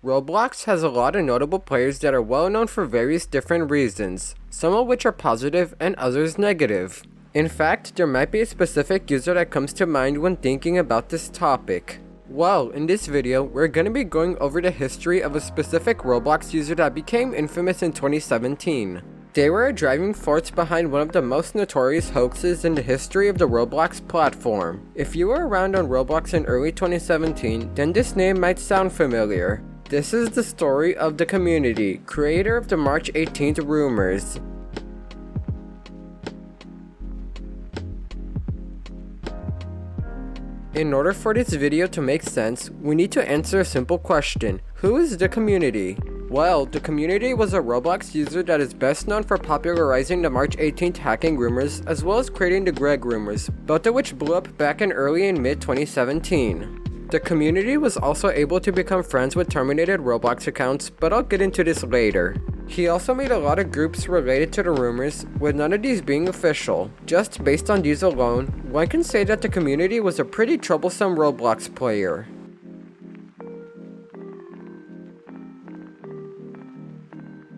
Roblox has a lot of notable players that are well known for various different reasons, some of which are positive and others negative. In fact, there might be a specific user that comes to mind when thinking about this topic. Well, in this video, we're going to be going over the history of a specific Roblox user that became infamous in 2017. They were a driving force behind one of the most notorious hoaxes in the history of the Roblox platform. If you were around on Roblox in early 2017, then this name might sound familiar. This is the story of The Community, creator of the March 18th rumors. In order for this video to make sense, we need to answer a simple question. Who is The Community? Well, The Community was a Roblox user that is best known for popularizing the March 18th hacking rumors as well as creating the Greg rumors, both of which blew up back in early and mid 2017. The Community was also able to become friends with terminated Roblox accounts, but I'll get into this later. He also made a lot of groups related to the rumors, with none of these being official. Just based on these alone, one can say that The Community was a pretty troublesome Roblox player.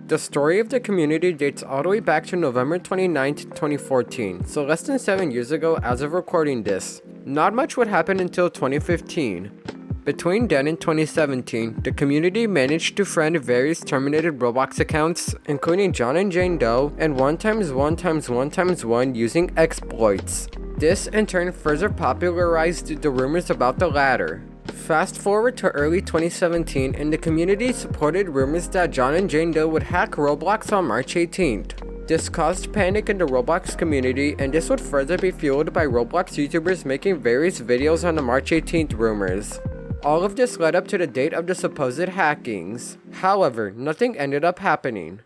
The story of The Community dates all the way back to November 29, 2014, so less than 7 years ago as of recording this. Not much would happen until 2015. Between then and 2017, The Community managed to friend various terminated Roblox accounts, including John and Jane Doe and 1x1x1x1 using exploits. This in turn further popularized the rumors about the latter. Fast forward to early 2017 and The Community supported rumors that John and Jane Doe would hack Roblox on March 18th. This caused panic in the Roblox community, and this would further be fueled by Roblox YouTubers making various videos on the March 18th rumors. All of this led up to the date of the supposed hackings. However, nothing ended up happening.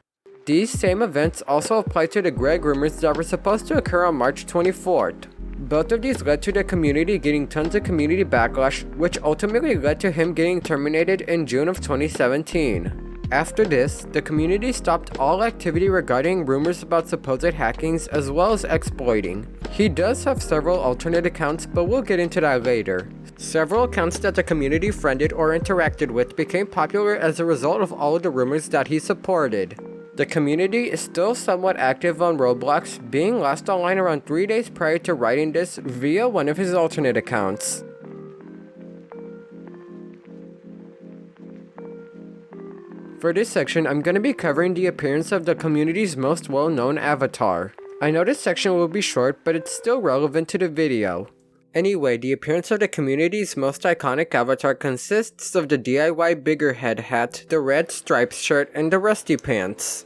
These same events also apply to the Greg rumors that were supposed to occur on March 24th. Both of these led to The Community getting tons of community backlash, which ultimately led to him getting terminated in June of 2017. After this, The Community stopped all activity regarding rumors about supposed hackings as well as exploiting. He does have several alternate accounts, but we'll get into that later. Several accounts that The Community friended or interacted with became popular as a result of all of the rumors that he supported. The Community is still somewhat active on Roblox, being last online around 3 days prior to writing this via one of his alternate accounts. For this section, I'm going to be covering the appearance of The Community's most well-known avatar. I know this section will be short, but it's still relevant to the video. Anyway, the appearance of The Community's most iconic avatar consists of the DIY bigger head hat, the red striped shirt, and the rusty pants.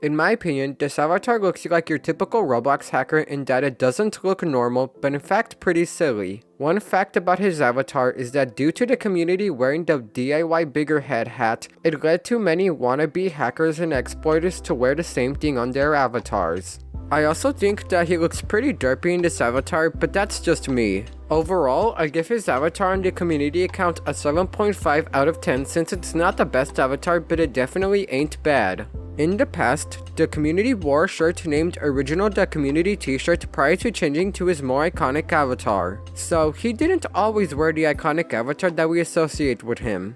In my opinion, this avatar looks like your typical Roblox hacker in that it doesn't look normal, but in fact pretty silly. One fact about his avatar is that due to The Community wearing the DIY bigger head hat, it led to many wannabe hackers and exploiters to wear the same thing on their avatars. I also think that he looks pretty derpy in this avatar, but that's just me. Overall, I give his avatar on the Community account a 7.5 out of 10 since it's not the best avatar, but it definitely ain't bad. In the past, The Community wore a shirt named Original The Community t-shirt prior to changing to his more iconic avatar. So he didn't always wear the iconic avatar that we associate with him.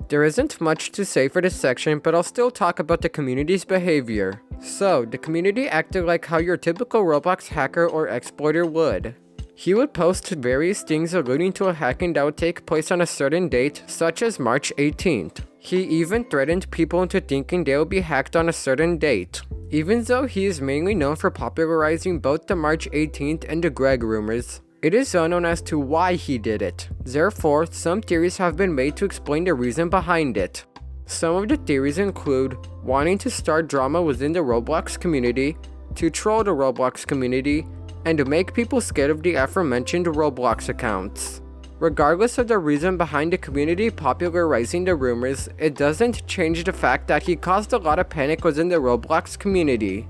There isn't much to say for this section, but I'll still talk about The Community's behavior. So, The Community acted like how your typical Roblox hacker or exploiter would. He would post various things alluding to a hacking that would take place on a certain date, such as March 18th. He even threatened people into thinking they would be hacked on a certain date. Even though he is mainly known for popularizing both the March 18th and the Greg rumors, it is unknown as to why he did it. Therefore, some theories have been made to explain the reason behind it. Some of the theories include wanting to start drama within the Roblox community, to troll the Roblox community, and to make people scared of the aforementioned Roblox accounts. Regardless of the reason behind The Community popularizing the rumors, it doesn't change the fact that he caused a lot of panic within the Roblox community.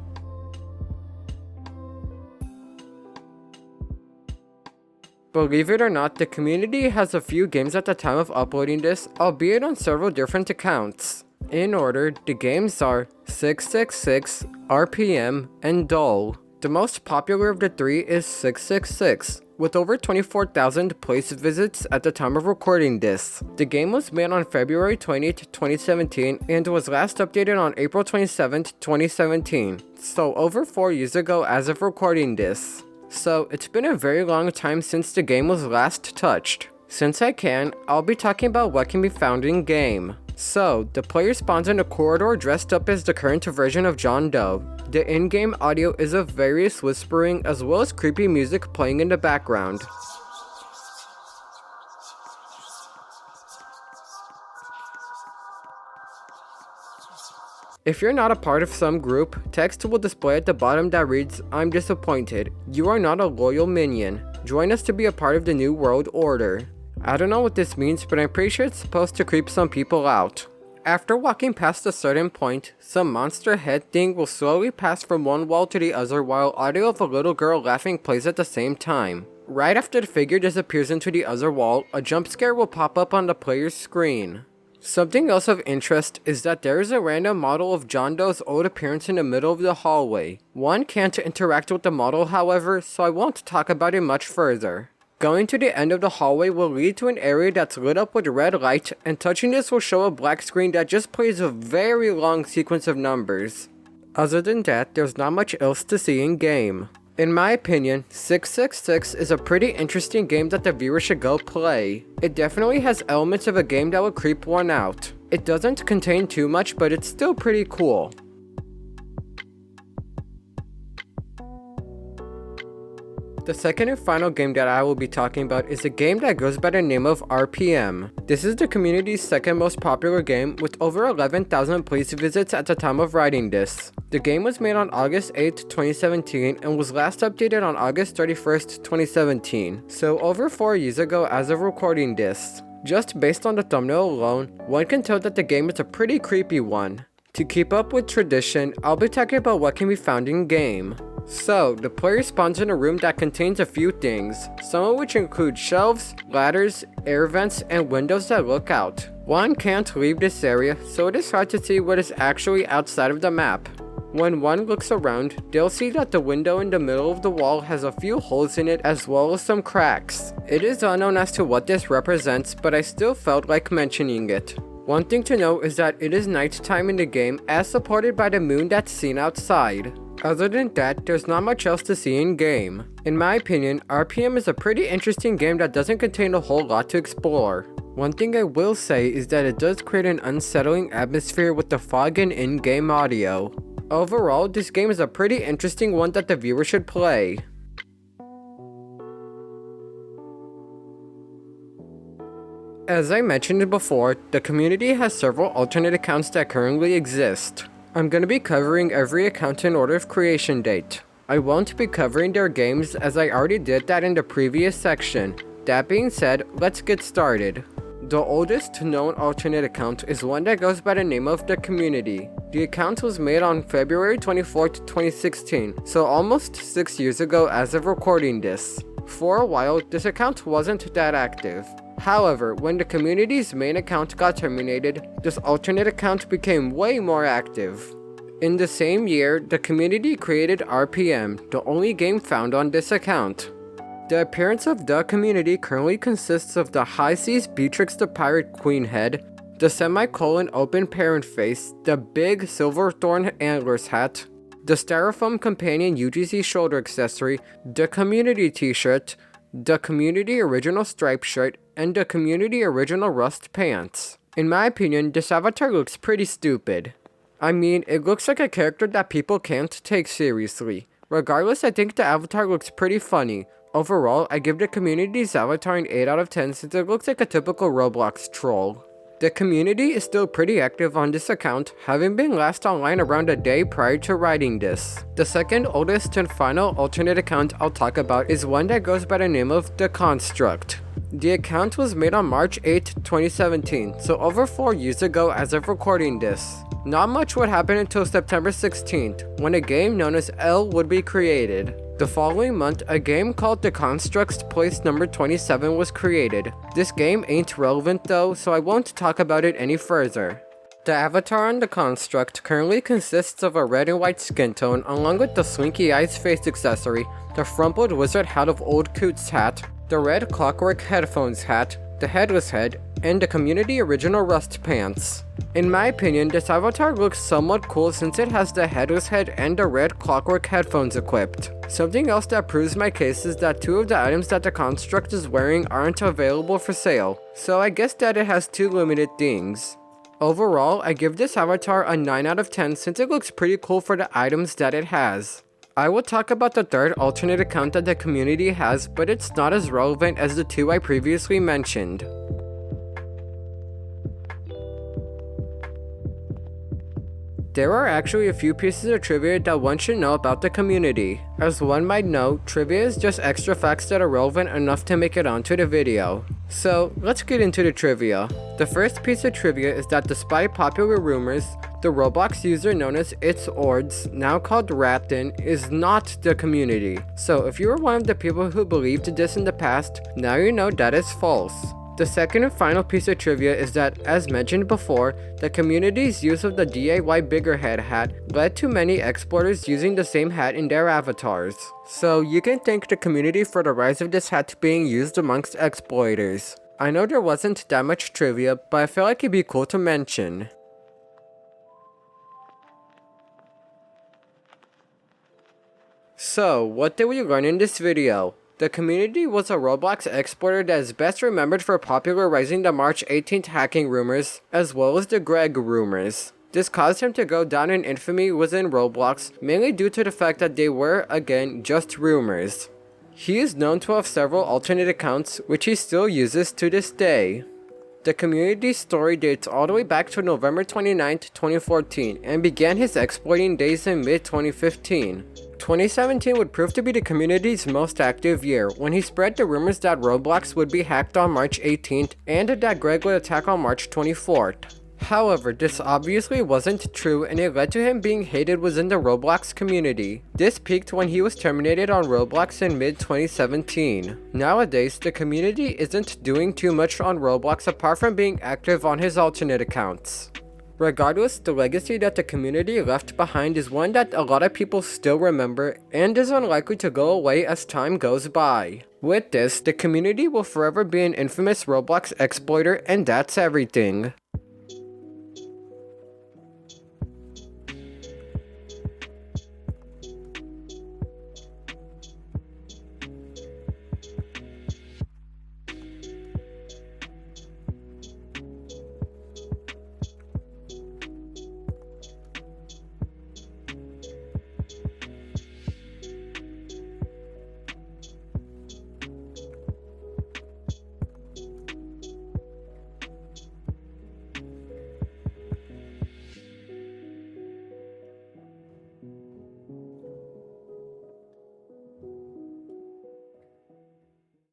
Believe it or not, The Community has a few games at the time of uploading this, albeit on several different accounts. In order, the games are 666, RPM, and Dull. The most popular of the three is 666. with over 24,000 place visits at the time of recording this. The game was made on February 20th, 2017 and was last updated on April 27th, 2017, so over 4 years ago as of recording this. So it's been a very long time since the game was last touched. Since I can, I'll be talking about what can be found in game. So, the player spawns in a corridor dressed up as the current version of John Doe. The in-game audio is of various whispering as well as creepy music playing in the background. If you're not a part of some group, text will display at the bottom that reads, "I'm disappointed. You are not a loyal minion. Join us to be a part of the New World Order." I don't know what this means, but I'm pretty sure it's supposed to creep some people out. After walking past a certain point, some monster head thing will slowly pass from one wall to the other while audio of a little girl laughing plays at the same time. Right after the figure disappears into the other wall, a jump scare will pop up on the player's screen. Something else of interest is that there is a random model of John Doe's old appearance in the middle of the hallway. One can't interact with the model, however, so I won't talk about it much further. Going to the end of the hallway will lead to an area that's lit up with red light, and touching this will show a black screen that just plays a very long sequence of numbers. Other than that, there's not much else to see in game. In my opinion, 666 is a pretty interesting game that the viewer should go play. It definitely has elements of a game that would creep one out. It doesn't contain too much, but it's still pretty cool. The second and final game that I will be talking about is a game that goes by the name of RPM. This is the community's second most popular game with over 11,000 place visits at the time of writing this. The game was made on August 8th, 2017 and was last updated on August 31st, 2017, so over 4 years ago as of recording this. Just based on the thumbnail alone, one can tell that the game is a pretty creepy one. To keep up with tradition, I'll be talking about what can be found in game. So, the player spawns in a room that contains a few things, some of which include shelves, ladders, air vents, and windows that look out. One can't leave this area, so it is hard to see what is actually outside of the map. When one looks around, they'll see that the window in the middle of the wall has a few holes in it as well as some cracks. It is unknown as to what this represents, but I still felt like mentioning it. One thing to note is that it is nighttime in the game as supported by the moon that's seen outside. Other than that, there's not much else to see in game. In my opinion, RPM is a pretty interesting game that doesn't contain a whole lot to explore. One thing I will say is that it does create an unsettling atmosphere with the fog and in-game audio. Overall, this game is a pretty interesting one that the viewer should play. As I mentioned before, the community has several alternate accounts that currently exist. I'm going to be covering every account in order of creation date. I won't be covering their games as I already did that in the previous section. That being said, let's get started. The oldest known alternate account is one that goes by the name of The Community. The account was made on February 24th, 2016, so almost 6 years ago as of recording this. For a while, this account wasn't that active. However, when the community's main account got terminated, this alternate account became way more active. In the same year, the community created RPM, the only game found on this account. The appearance of the community currently consists of the High Seas Beatrix the Pirate Queen head, the semicolon open parent face, the big Silverthorn antlers hat, the Styrofoam Companion UGC shoulder accessory, the community t-shirt, the community original striped shirt, and the community original rust pants. In my opinion, this avatar looks pretty stupid. I mean, it looks like a character that people can't take seriously. Regardless, I think the avatar looks pretty funny. Overall, I give the community's avatar an 8 out of 10 since it looks like a typical Roblox troll. The community is still pretty active on this account, having been last online around a day prior to writing this. The second oldest and final alternate account I'll talk about is one that goes by the name of The Construct. The account was made on March 8, 2017, so over 4 years ago as of recording this. Not much would happen until September 16th, when a game known as L would be created. The following month, a game called The Construct's Place Number 27 was created. This game ain't relevant though, so I won't talk about it any further. The avatar on the construct currently consists of a red and white skin tone along with the slinky eyes face accessory, the frumpled wizard hat of Old Coots hat, the red clockwork headphones hat, the headless head, and the community original rust pants. In my opinion, this avatar looks somewhat cool since it has the headless head and the red clockwork headphones equipped. Something else that proves my case is that 2 of the items that the construct is wearing aren't available for sale, so I guess that it has 2 limited things. Overall, I give this avatar a 9 out of 10 since it looks pretty cool for the items that it has. I will talk about the third alternate account that the community has, but it's not as relevant as the 2 I previously mentioned. There are actually a few pieces of trivia that one should know about the community. As one might know, trivia is just extra facts that are relevant enough to make it onto the video. So, let's get into the trivia. The first piece of trivia is that despite popular rumors, the Roblox user known as ItsOrds, now called Ratten, is not the community. So if you were one of the people who believed this in the past, now you know that is false. The second and final piece of trivia is that, as mentioned before, the community's use of the DIY Bigger Head hat led to many exploiters using the same hat in their avatars. So you can thank the community for the rise of this hat being used amongst exploiters. I know there wasn't that much trivia, but I feel like it'd be cool to mention. So, what did we learn in this video? The community was a Roblox exploiter that is best remembered for popularizing the March 18th hacking rumors, as well as the Greg rumors. This caused him to go down in infamy within Roblox, mainly due to the fact that they were, again, just rumors. He is known to have several alternate accounts, which he still uses to this day. The community's story dates all the way back to November 29, 2014, and began his exploiting days in mid-2015. 2017 would prove to be the community's most active year, when he spread the rumors that Roblox would be hacked on March 18th, and that Greg would attack on March 24th. However, this obviously wasn't true, and it led to him being hated within the Roblox community. This peaked when he was terminated on Roblox in mid-2017. Nowadays, the community isn't doing too much on Roblox apart from being active on his alternate accounts. Regardless, the legacy that the community left behind is one that a lot of people still remember and is unlikely to go away as time goes by. With this, the community will forever be an infamous Roblox exploiter, and that's everything.